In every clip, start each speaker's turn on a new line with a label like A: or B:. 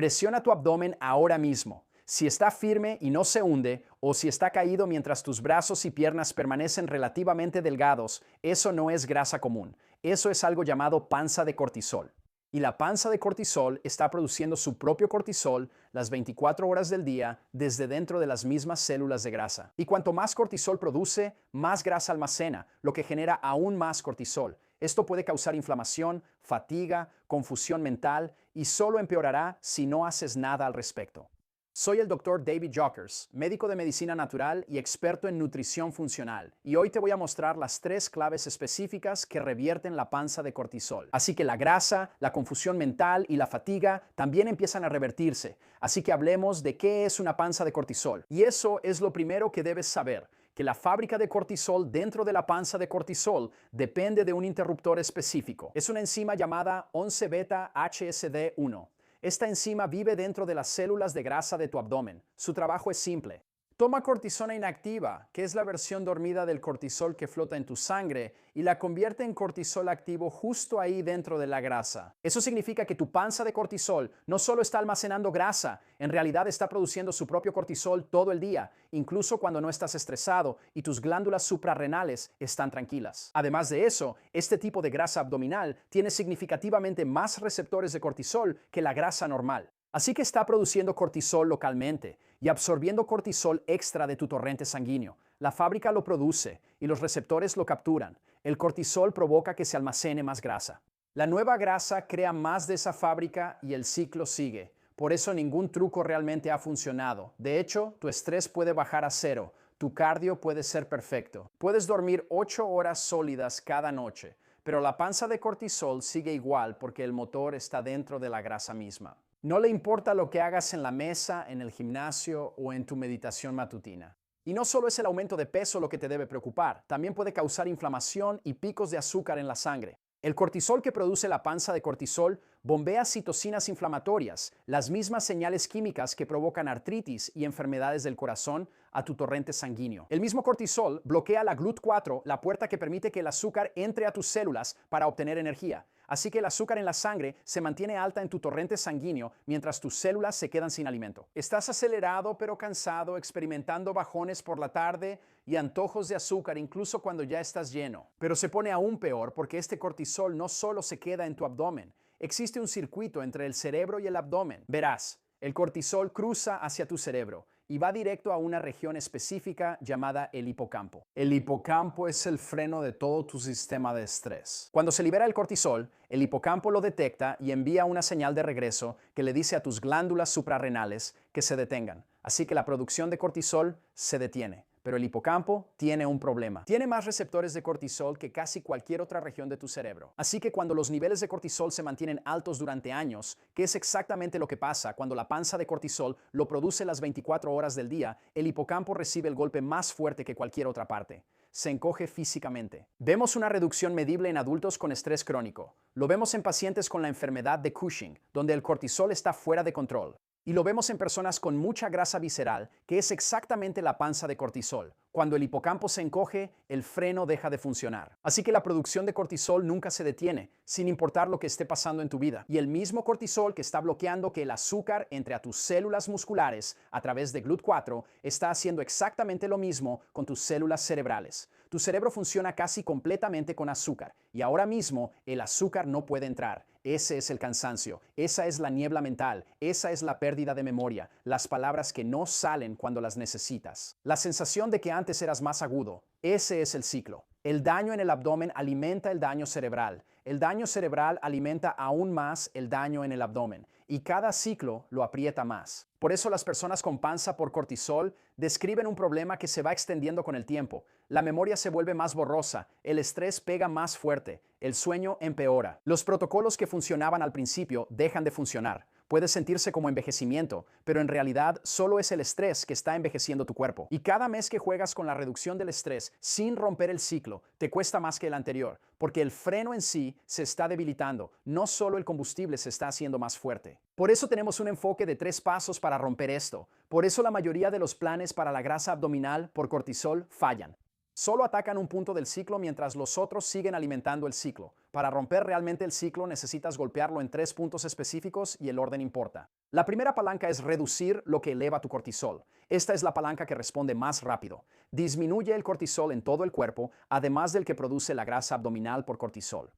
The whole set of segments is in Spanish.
A: Presiona tu abdomen ahora mismo. Si está firme y no se hunde, o si está caído mientras tus brazos y piernas permanecen relativamente delgados, eso no es grasa común. Eso es algo llamado panza de cortisol. Y la panza de cortisol está produciendo su propio cortisol las 24 horas del día desde dentro de las mismas células de grasa. Y cuanto más cortisol produce, más grasa almacena, lo que genera aún más cortisol. Esto puede causar inflamación, fatiga, confusión mental y solo empeorará si no haces nada al respecto. Soy el Dr. David Jockers, médico de medicina natural y experto en nutrición funcional, y hoy te voy a mostrar las 3 claves específicas que revierten la panza de cortisol. Así que la grasa, la confusión mental y la fatiga también empiezan a revertirse. Así que hablemos de qué es una panza de cortisol. Y eso es lo primero que debes saber, que la fábrica de cortisol dentro de la panza de cortisol depende de un interruptor específico. Es una enzima llamada 11-beta-HSD1. Esta enzima vive dentro de las células de grasa de tu abdomen. Su trabajo es simple. Toma cortisona inactiva, que es la versión dormida del cortisol que flota en tu sangre, y la convierte en cortisol activo justo ahí dentro de la grasa. Eso significa que tu panza de cortisol no solo está almacenando grasa, en realidad está produciendo su propio cortisol todo el día, incluso cuando no estás estresado y tus glándulas suprarrenales están tranquilas. Además de eso, este tipo de grasa abdominal tiene significativamente más receptores de cortisol que la grasa normal. Así que está produciendo cortisol localmente y absorbiendo cortisol extra de tu torrente sanguíneo. La fábrica lo produce y los receptores lo capturan. El cortisol provoca que se almacene más grasa. La nueva grasa crea más de esa fábrica y el ciclo sigue. Por eso ningún truco realmente ha funcionado. De hecho, tu estrés puede bajar a 0. Tu cardio puede ser perfecto. Puedes dormir 8 horas sólidas cada noche, pero la panza de cortisol sigue igual porque el motor está dentro de la grasa misma. No le importa lo que hagas en la mesa, en el gimnasio o en tu meditación matutina. Y no solo es el aumento de peso lo que te debe preocupar, también puede causar inflamación y picos de azúcar en la sangre. El cortisol que produce la panza de cortisol bombea citocinas inflamatorias, las mismas señales químicas que provocan artritis y enfermedades del corazón, a tu torrente sanguíneo. El mismo cortisol bloquea la GLUT4, la puerta que permite que el azúcar entre a tus células para obtener energía. Así que el azúcar en la sangre se mantiene alta en tu torrente sanguíneo mientras tus células se quedan sin alimento. Estás acelerado pero cansado, experimentando bajones por la tarde y antojos de azúcar incluso cuando ya estás lleno. Pero se pone aún peor porque este cortisol no solo se queda en tu abdomen. Existe un circuito entre el cerebro y el abdomen. Verás, el cortisol cruza hacia tu cerebro y va directo a una región específica llamada el hipocampo. El hipocampo es el freno de todo tu sistema de estrés. Cuando se libera el cortisol, el hipocampo lo detecta y envía una señal de regreso que le dice a tus glándulas suprarrenales que se detengan. Así que la producción de cortisol se detiene. Pero el hipocampo tiene un problema. Tiene más receptores de cortisol que casi cualquier otra región de tu cerebro. Así que cuando los niveles de cortisol se mantienen altos durante años, que es exactamente lo que pasa cuando la panza de cortisol lo produce las 24 horas del día, el hipocampo recibe el golpe más fuerte que cualquier otra parte. Se encoge físicamente. Vemos una reducción medible en adultos con estrés crónico. Lo vemos en pacientes con la enfermedad de Cushing, donde el cortisol está fuera de control. Y lo vemos en personas con mucha grasa visceral, que es exactamente la panza de cortisol. Cuando el hipocampo se encoge, el freno deja de funcionar. Así que la producción de cortisol nunca se detiene, sin importar lo que esté pasando en tu vida. Y el mismo cortisol que está bloqueando que el azúcar entre a tus células musculares a través de GLUT4 está haciendo exactamente lo mismo con tus células cerebrales. Tu cerebro funciona casi completamente con azúcar y ahora mismo el azúcar no puede entrar. Ese es el cansancio, esa es la niebla mental, esa es la pérdida de memoria, las palabras que no salen cuando las necesitas. La sensación de que antes eras más agudo, ese es el ciclo. El daño en el abdomen alimenta el daño cerebral. El daño cerebral alimenta aún más el daño en el abdomen y cada ciclo lo aprieta más. Por eso las personas con panza por cortisol describen un problema que se va extendiendo con el tiempo. La memoria se vuelve más borrosa, el estrés pega más fuerte, el sueño empeora. Los protocolos que funcionaban al principio dejan de funcionar. Puede sentirse como envejecimiento, pero en realidad solo es el estrés que está envejeciendo tu cuerpo. Y cada mes que juegas con la reducción del estrés sin romper el ciclo, te cuesta más que el anterior, porque el freno en sí se está debilitando, no solo el combustible se está haciendo más fuerte. Por eso tenemos un enfoque de 3 pasos para romper esto. Por eso la mayoría de los planes para la grasa abdominal por cortisol fallan. Solo atacan un punto del ciclo mientras los otros siguen alimentando el ciclo. Para romper realmente el ciclo necesitas golpearlo en 3 puntos específicos y el orden importa. La primera palanca es reducir lo que eleva tu cortisol. Esta es la palanca que responde más rápido. Disminuye el cortisol en todo el cuerpo, además del que produce la grasa abdominal por cortisol.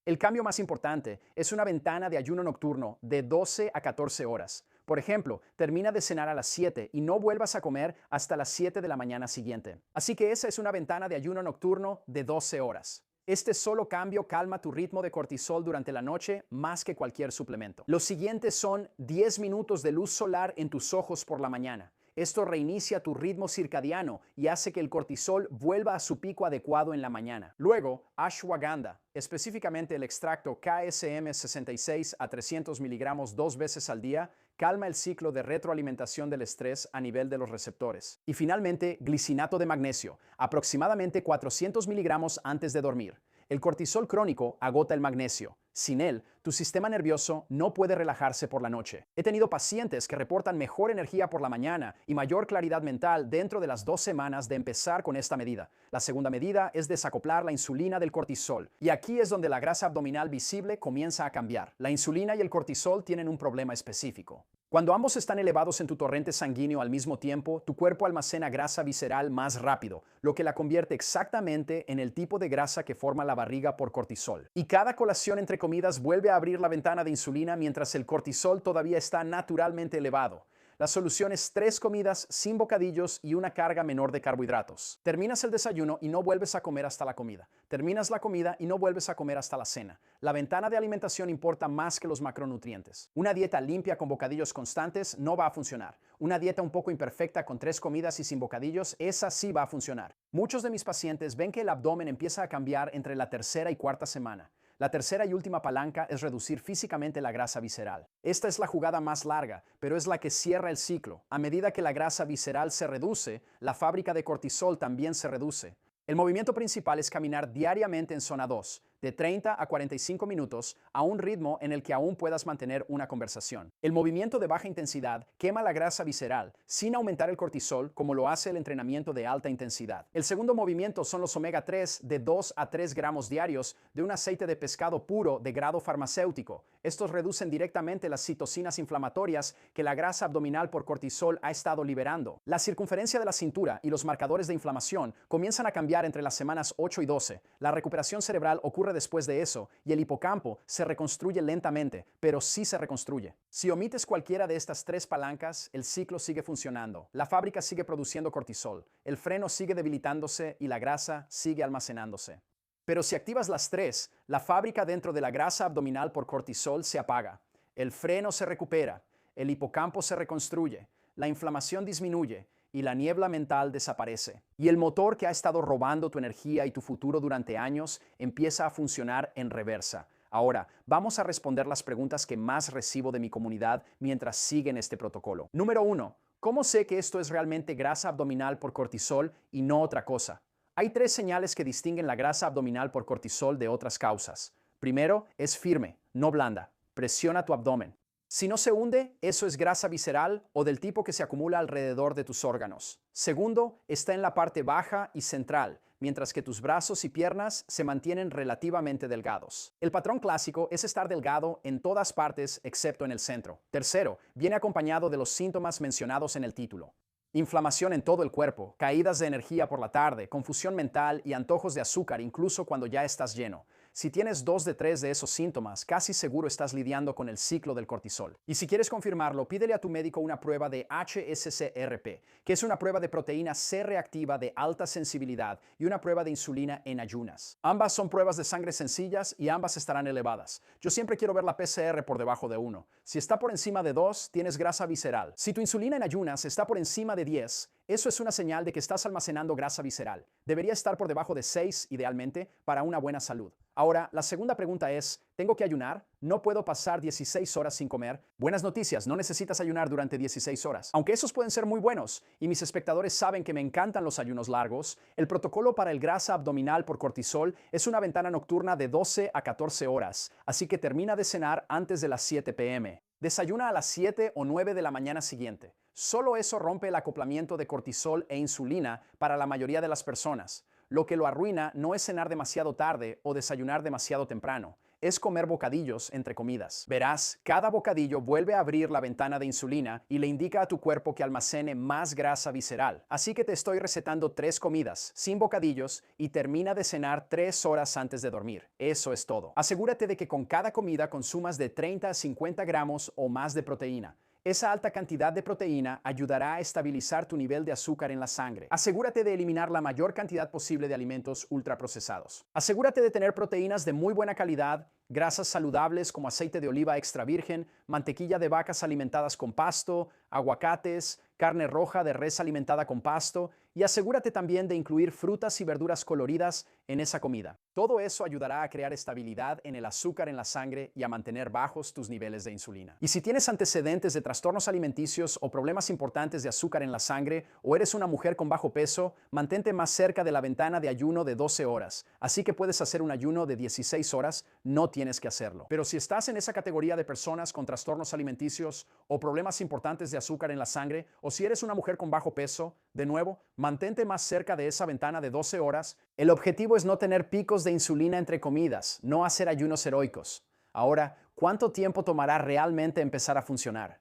A: El cambio más importante es una ventana de ayuno nocturno de 12 a 14 horas. Por ejemplo, termina de cenar a las 7 y no vuelvas a comer hasta las 7 de la mañana siguiente. Así que esa es una ventana de ayuno nocturno de 12 horas. Este solo cambio calma tu ritmo de cortisol durante la noche más que cualquier suplemento. Los siguientes son 10 minutos de luz solar en tus ojos por la mañana. Esto reinicia tu ritmo circadiano y hace que el cortisol vuelva a su pico adecuado en la mañana. Luego, ashwagandha, específicamente el extracto KSM 66 a 300 miligramos 2 veces al día, calma el ciclo de retroalimentación del estrés a nivel de los receptores. Y finalmente, glicinato de magnesio, aproximadamente 400 miligramos antes de dormir. El cortisol crónico agota el magnesio. Sin él, tu sistema nervioso no puede relajarse por la noche. He tenido pacientes que reportan mejor energía por la mañana y mayor claridad mental dentro de las 2 semanas de empezar con esta medida. La segunda medida es desacoplar la insulina del cortisol. Y aquí es donde la grasa abdominal visible comienza a cambiar. La insulina y el cortisol tienen un problema específico. Cuando ambos están elevados en tu torrente sanguíneo al mismo tiempo, tu cuerpo almacena grasa visceral más rápido, lo que la convierte exactamente en el tipo de grasa que forma la barriga por cortisol. Y cada colación entre comidas vuelve a abrir la ventana de insulina mientras el cortisol todavía está naturalmente elevado. La solución es 3 comidas sin bocadillos y una carga menor de carbohidratos. Terminas el desayuno y no vuelves a comer hasta la comida. Terminas la comida y no vuelves a comer hasta la cena. La ventana de alimentación importa más que los macronutrientes. Una dieta limpia con bocadillos constantes no va a funcionar. Una dieta un poco imperfecta con 3 comidas y sin bocadillos, esa sí va a funcionar. Muchos de mis pacientes ven que el abdomen empieza a cambiar entre la tercera y cuarta semana. La tercera y última palanca es reducir físicamente la grasa visceral. Esta es la jugada más larga, pero es la que cierra el ciclo. A medida que la grasa visceral se reduce, la fábrica de cortisol también se reduce. El movimiento principal es caminar diariamente en zona 2, de 30 a 45 minutos, a un ritmo en el que aún puedas mantener una conversación. El movimiento de baja intensidad quema la grasa visceral sin aumentar el cortisol como lo hace el entrenamiento de alta intensidad. El segundo movimiento son los omega 3 de 2 a 3 gramos diarios de un aceite de pescado puro de grado farmacéutico. Estos reducen directamente las citocinas inflamatorias que la grasa abdominal por cortisol ha estado liberando. La circunferencia de la cintura y los marcadores de inflamación comienzan a cambiar entre las semanas 8 y 12. La recuperación cerebral ocurre después de eso y el hipocampo se reconstruye lentamente, pero sí se reconstruye. Si omites cualquiera de estas 3 palancas, el ciclo sigue funcionando. La fábrica sigue produciendo cortisol, el freno sigue debilitándose y la grasa sigue almacenándose. Pero si activas las 3, la fábrica dentro de la grasa abdominal por cortisol se apaga, el freno se recupera, el hipocampo se reconstruye, la inflamación disminuye y la niebla mental desaparece. Y el motor que ha estado robando tu energía y tu futuro durante años empieza a funcionar en reversa. Ahora, vamos a responder las preguntas que más recibo de mi comunidad mientras siguen este protocolo. Número 1. ¿Cómo sé que esto es realmente grasa abdominal por cortisol y no otra cosa? Hay 3 señales que distinguen la grasa abdominal por cortisol de otras causas. Primero, es firme, no blanda. Presiona tu abdomen. Si no se hunde, eso es grasa visceral o del tipo que se acumula alrededor de tus órganos. Segundo, está en la parte baja y central, mientras que tus brazos y piernas se mantienen relativamente delgados. El patrón clásico es estar delgado en todas partes excepto en el centro. Tercero, viene acompañado de los síntomas mencionados en el título. Inflamación en todo el cuerpo, caídas de energía por la tarde, confusión mental y antojos de azúcar incluso cuando ya estás lleno. Si tienes 2 de 3 de esos síntomas, casi seguro estás lidiando con el ciclo del cortisol. Y si quieres confirmarlo, pídele a tu médico una prueba de HSCRP, que es una prueba de proteína C reactiva de alta sensibilidad y una prueba de insulina en ayunas. Ambas son pruebas de sangre sencillas y ambas estarán elevadas. Yo siempre quiero ver la PCR por debajo de 1. Si está por encima de 2, tienes grasa visceral. Si tu insulina en ayunas está por encima de 10, eso es una señal de que estás almacenando grasa visceral. Debería estar por debajo de 6, idealmente, para una buena salud. Ahora, la segunda pregunta es, ¿tengo que ayunar? ¿No puedo pasar 16 horas sin comer? Buenas noticias, no necesitas ayunar durante 16 horas. Aunque esos pueden ser muy buenos, y mis espectadores saben que me encantan los ayunos largos, el protocolo para el grasa abdominal por cortisol es una ventana nocturna de 12 a 14 horas, así que termina de cenar antes de las 7 p.m. Desayuna a las 7 o 9 de la mañana siguiente. Solo eso rompe el acoplamiento de cortisol e insulina para la mayoría de las personas. Lo que lo arruina no es cenar demasiado tarde o desayunar demasiado temprano, es comer bocadillos entre comidas. Verás, cada bocadillo vuelve a abrir la ventana de insulina y le indica a tu cuerpo que almacene más grasa visceral. Así que te estoy recetando 3 comidas, sin bocadillos, y termina de cenar 3 horas antes de dormir. Eso es todo. Asegúrate de que con cada comida consumas de 30 a 50 gramos o más de proteína. Esa alta cantidad de proteína ayudará a estabilizar tu nivel de azúcar en la sangre. Asegúrate de eliminar la mayor cantidad posible de alimentos ultraprocesados. Asegúrate de tener proteínas de muy buena calidad, grasas saludables como aceite de oliva extra virgen, mantequilla de vacas alimentadas con pasto, aguacates, carne roja de res alimentada con pasto, y asegúrate también de incluir frutas y verduras coloridas en esa comida. Todo eso ayudará a crear estabilidad en el azúcar en la sangre y a mantener bajos tus niveles de insulina. Y si tienes antecedentes de trastornos alimenticios o problemas importantes de azúcar en la sangre, o eres una mujer con bajo peso, mantente más cerca de la ventana de ayuno de 12 horas. Así que puedes hacer un ayuno de 16 horas, no tienes que hacerlo. Pero si estás en esa categoría de personas con trastornos alimenticios o problemas importantes de azúcar en la sangre, o si eres una mujer con bajo peso, de nuevo, mantente más cerca de esa ventana de 12 horas. El objetivo es no tener picos de insulina entre comidas, no hacer ayunos heroicos. Ahora, ¿cuánto tiempo tomará realmente empezar a funcionar?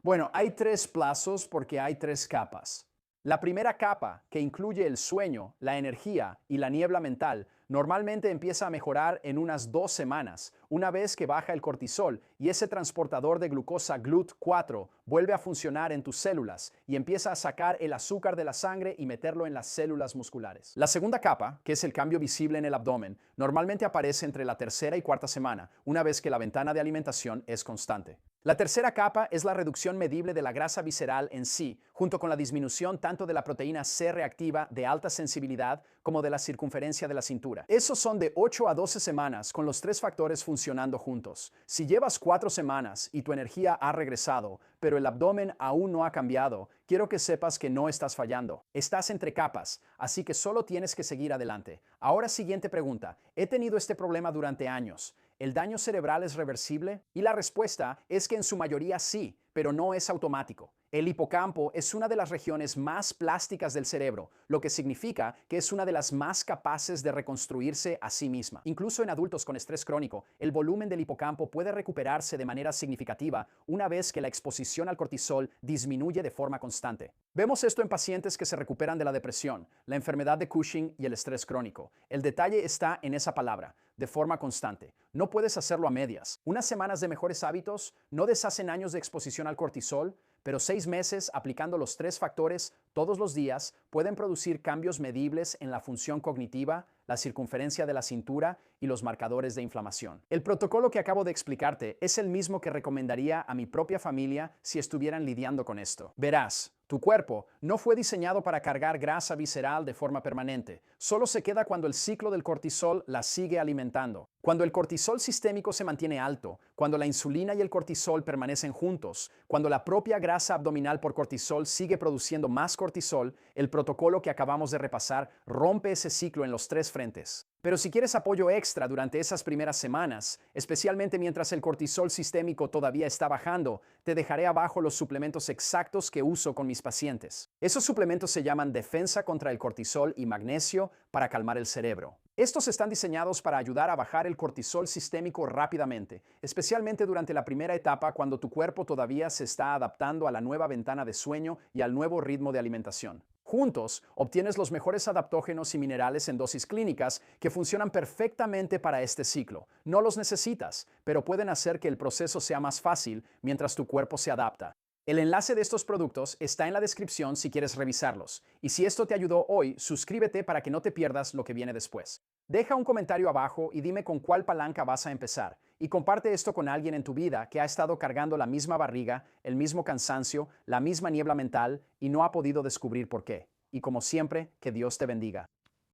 A: Bueno, hay 3 plazos porque hay 3 capas. La primera capa, que incluye el sueño, la energía y la niebla mental, normalmente empieza a mejorar en unas 2 semanas, una vez que baja el cortisol y ese transportador de glucosa GLUT4 vuelve a funcionar en tus células y empieza a sacar el azúcar de la sangre y meterlo en las células musculares. La segunda capa, que es el cambio visible en el abdomen, normalmente aparece entre la tercera y cuarta semana, una vez que la ventana de alimentación es constante. La tercera capa es la reducción medible de la grasa visceral en sí, junto con la disminución tanto de la proteína C reactiva de alta sensibilidad como de la circunferencia de la cintura. Esos son de 8 a 12 semanas con los 3 factores funcionando juntos. Si llevas 4 semanas y tu energía ha regresado, pero el abdomen aún no ha cambiado, quiero que sepas que no estás fallando. Estás entre capas, así que solo tienes que seguir adelante. Ahora, siguiente pregunta. He tenido este problema durante años. ¿El daño cerebral es reversible? Y la respuesta es que en su mayoría sí, pero no es automático. El hipocampo es una de las regiones más plásticas del cerebro, lo que significa que es una de las más capaces de reconstruirse a sí misma. Incluso en adultos con estrés crónico, el volumen del hipocampo puede recuperarse de manera significativa una vez que la exposición al cortisol disminuye de forma constante. Vemos esto en pacientes que se recuperan de la depresión, la enfermedad de Cushing y el estrés crónico. El detalle está en esa palabra, de forma constante. No puedes hacerlo a medias. Unas semanas de mejores hábitos no deshacen años de exposición al cortisol, pero 6 meses aplicando los 3 factores todos los días pueden producir cambios medibles en la función cognitiva, la circunferencia de la cintura y los marcadores de inflamación. El protocolo que acabo de explicarte es el mismo que recomendaría a mi propia familia si estuvieran lidiando con esto. Verás, tu cuerpo no fue diseñado para cargar grasa visceral de forma permanente. Solo se queda cuando el ciclo del cortisol la sigue alimentando. Cuando el cortisol sistémico se mantiene alto, cuando la insulina y el cortisol permanecen juntos, cuando la propia grasa abdominal por cortisol sigue produciendo más cortisol, el protocolo que acabamos de repasar rompe ese ciclo en los 3 frentes. Pero si quieres apoyo extra durante esas primeras semanas, especialmente mientras el cortisol sistémico todavía está bajando, te dejaré abajo los suplementos exactos que uso con mis pacientes. Esos suplementos se llaman Defensa contra el cortisol y magnesio para calmar el cerebro. Estos están diseñados para ayudar a bajar el cortisol sistémico rápidamente, especialmente durante la primera etapa cuando tu cuerpo todavía se está adaptando a la nueva ventana de sueño y al nuevo ritmo de alimentación. Juntos, obtienes los mejores adaptógenos y minerales en dosis clínicas que funcionan perfectamente para este ciclo. No los necesitas, pero pueden hacer que el proceso sea más fácil mientras tu cuerpo se adapta. El enlace de estos productos está en la descripción si quieres revisarlos. Y si esto te ayudó hoy, suscríbete para que no te pierdas lo que viene después. Deja un comentario abajo y dime con cuál palanca vas a empezar. Y comparte esto con alguien en tu vida que ha estado cargando la misma barriga, el mismo cansancio, la misma niebla mental y no ha podido descubrir por qué. Y como siempre, que Dios te bendiga.